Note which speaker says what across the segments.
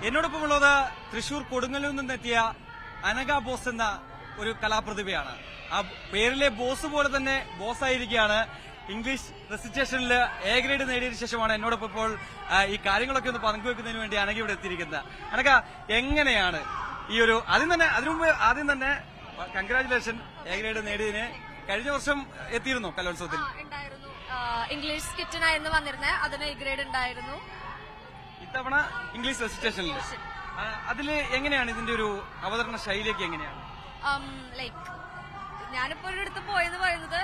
Speaker 1: എന്നോടൊപ്പമുള്ളത് തൃശൂർ കൊടുങ്ങല്ലൂരിൽ നിന്നെത്തിയ അനഘ ബോസ് എന്ന ഒരു കലാപ്രതിഭയാണ്. ആ പേരിലെ ബോസ് പോലെ തന്നെ ബോസായിരിക്കുകയാണ്. ഇംഗ്ലീഷ് റെസിറ്റേഷനിൽ എ ഗ്രേഡ് നേടിയതിനു ശേഷമാണ് എന്നോടൊപ്പം ഇപ്പോൾ ഈ കാര്യങ്ങളൊക്കെ ഒന്ന് പങ്കുവെക്കുന്നതിന് വേണ്ടി അനഘ ഇവിടെ എത്തിയിരിക്കുന്നത്. അനഘ, എങ്ങനെയാണ് ഈ ഒരു ആദ്യം തന്നെ കൺഗ്രാജുലേഷൻ, എ ഗ്രേഡ് നേടിയതിന്. കഴിഞ്ഞ വർഷം എത്തിയിരുന്നു കലോത്സവത്തിൽ?
Speaker 2: ഇംഗ്ലീഷ് സ്കിറ്റിനായിരുന്നു വന്നിരുന്നത്, അതിന് എ ഗ്രേഡ് ഉണ്ടായിരുന്നു.
Speaker 1: ഇത്തവണ ഇംഗ്ലീഷ് റെസിറ്റേഷനിൽ അതില് എങ്ങനെയാണ് ഇതിന്റെ ഒരു അവതരണ ശൈലിയൊക്കെ എങ്ങനെയാണ്?
Speaker 2: ലൈക്ക് ഞാനിപ്പോ ഒരിടത്ത് പോയെന്ന് പറയുന്നത്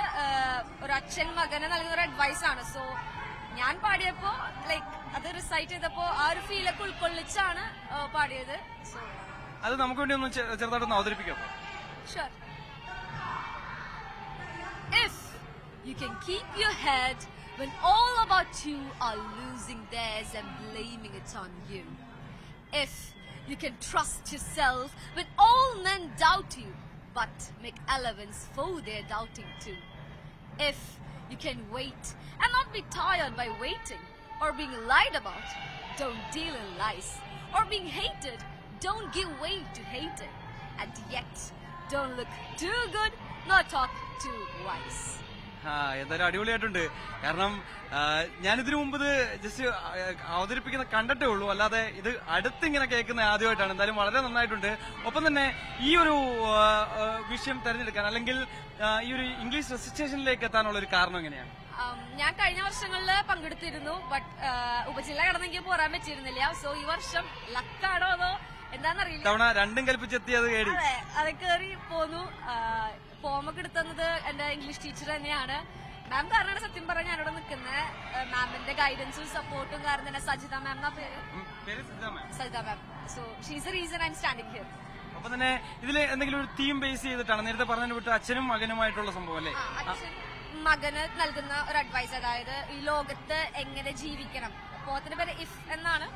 Speaker 2: ഒരു അച്ഛൻ മകന് നൽകുന്ന ഒരു അഡ്വൈസ് ആണ്. സോ ഞാൻ പാടിയപ്പോ ലൈക്ക് അത് റിസൈറ്റ് ചെയ്തപ്പോ ആ ഒരു ഫീലൊക്കെ ഉൾക്കൊള്ളിച്ചാണ് പാടിയത്. സോ
Speaker 1: അത് നമുക്ക് വേണ്ടി ഒന്ന് ചെറുതായിട്ടൊന്ന് അവതരിപ്പിക്കാം.
Speaker 2: Sure. If you can keep your head when all about you are losing theirs and blaming it on you. If you can trust yourself when all men doubt you, but make allowance for their doubting too. If you can wait and not be tired by waiting or being lied about, don't deal in lies. Or being hated, don't give way to hating. And yet, don't look too good, nor talk too wise.
Speaker 1: എന്തായാലും അടിപൊളിയായിട്ടുണ്ട്. കാരണം ഞാനിതിനു മുമ്പ് ഇത് just അവതരിപ്പിക്കുന്ന കണ്ടിട്ടേ ഉള്ളൂ, അല്ലാതെ ഇത് അടുത്തിങ്ങനെ കേൾക്കുന്ന ആദ്യമായിട്ടാണ്. എന്തായാലും വളരെ നന്നായിട്ടുണ്ട്. ഒപ്പം തന്നെ ഈ ഒരു വിഷയം തെരഞ്ഞെടുക്കാൻ അല്ലെങ്കിൽ ഈ ഒരു ഇംഗ്ലീഷ് റെസിറ്റേഷനിലേക്ക് എത്താനുള്ള ഒരു കാരണം എങ്ങനെയാണ്?
Speaker 2: ഞാൻ കഴിഞ്ഞ വർഷങ്ങളിൽ പങ്കെടുത്തിരുന്നു, ബട്ട് ഉപജില്ല കടന്നെങ്കിൽ പോരാൻ പറ്റിയിരുന്നില്ല. സോ ഈ വർഷം ലക്കാണോ അതോ എന്താന്നറിയില്ല,
Speaker 1: തവണ രണ്ടും കൽപ്പിച്ചെത്തിയത് കേടി.
Speaker 2: അത് കയറി പോന്നു. ഫോമൊക്കെ എടുത്തത് എന്റെ ഇംഗ്ലീഷ് ടീച്ചർ തന്നെയാണ്. മാം കാരണമാണ് സത്യം പറഞ്ഞ ഞാനിവിടെ നിൽക്കുന്നത്. മാമിന്റെ ഗൈഡൻസും സപ്പോർട്ടും കാരണം തന്നെ. സജിത മാം എന്നാ പേര്? Sajitha ma'am. So she's the reason I'm standing here.
Speaker 1: അപ്പൊ തന്നെ ഇതിൽ എന്തെങ്കിലും ഒരു തീം ബേസ് ചെയ്തിട്ടാണ് നേരത്തെ പറഞ്ഞു വിട്ട് അച്ഛനും മകനുമായിട്ടുള്ള സംഭവം അല്ലേ?
Speaker 2: അച്ഛൻ മകന് നൽകുന്ന ഒരു അഡ്വൈസ്, അതായത് ഈ ലോകത്ത് എങ്ങനെ ജീവിക്കണം. പോത്തിന്റെ പേര് ഇഫ് എന്നാണ്.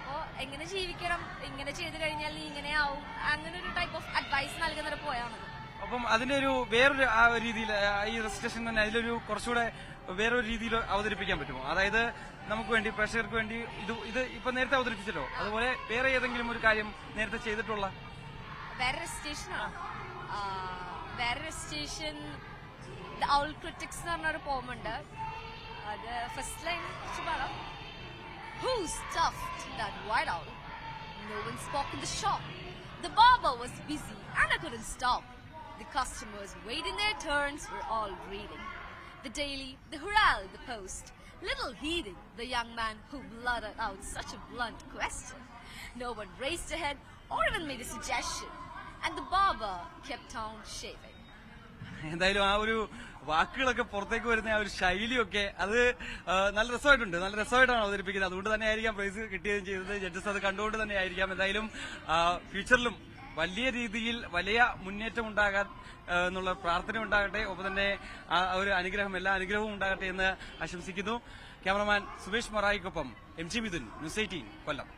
Speaker 2: അപ്പോ എങ്ങനെ ജീവിക്കണം, ഇങ്ങനെ ചെയ്തു കഴിഞ്ഞാൽ നീ ഇങ്ങനെ ആവും, അങ്ങനെ ഒരു ടൈപ്പ് ഓഫ് അഡ്വൈസ് നൽകുന്ന ഒരു പോയാണത്.
Speaker 1: അപ്പം അതിന്റെ ഒരു വേറൊരു രീതിയിൽ ഈ റെസിറ്റേഷൻ തന്നെ അതിലൊരു കുറച്ചുകൂടെ വേറൊരു രീതിയിൽ അവതരിപ്പിക്കാൻ പറ്റുമോ? അതായത് നമുക്ക് വേണ്ടി പ്രേക്ഷകർക്ക് വേണ്ടി ഇത് ഇപ്പൊ നേരത്തെ അവതരിപ്പിച്ചല്ലോ, അതുപോലെ വേറെ ഏതെങ്കിലും ഒരു കാര്യം നേരത്തെ ചെയ്തിട്ടുള്ള
Speaker 2: വേറെ റെസിറ്റേഷൻ ദ ഔൾ ക്രിറ്റിക്സ് എന്ന് പറഞ്ഞൊരു പോമുണ്ട്. അത് ഫസ്റ്റ് ലൈൻ പാടാം. Who stuffed that white owl? No one spoke in the shop. The barber was busy and I couldn't stop. The customers waiting their turns were all reading the Daily, the Herald, the Post, little heeding the young man who blurted out such a blunt question. No one raised a head or even made a suggestion, and the barber kept on shaving.
Speaker 1: എന്തായാലും ആ ഒരു വാക്കുകളൊക്കെ പുറത്തേക്ക് വരുന്ന ആ ഒരു ശൈലിയൊക്കെ അത് നല്ല രസമായിട്ടാണ് അവതരിപ്പിക്കുന്നത്. അതുകൊണ്ട് തന്നെ ആയിരിക്കാം പ്രൈസ് കിട്ടുകയും ചെയ്തത്. ജഡ്ജസ് അത് കണ്ടുകൊണ്ട് തന്നെ ആയിരിക്കാം. എന്തായാലും ഫ്യൂച്ചറിലും വലിയ രീതിയിൽ വലിയ മുന്നേറ്റം ഉണ്ടാകാൻ എന്നുള്ള പ്രാർത്ഥന ഉണ്ടാകട്ടെ. ഒപ്പം തന്നെ ആ ഒരു എല്ലാ അനുഗ്രഹവും ഉണ്ടാകട്ടെ എന്ന് ആശംസിക്കുന്നു. ക്യാമറമാൻ സുബേഷ് മറായിക്കൊപ്പം MG മിഥുൻ, ന്യൂസ് 18 കൊല്ലം.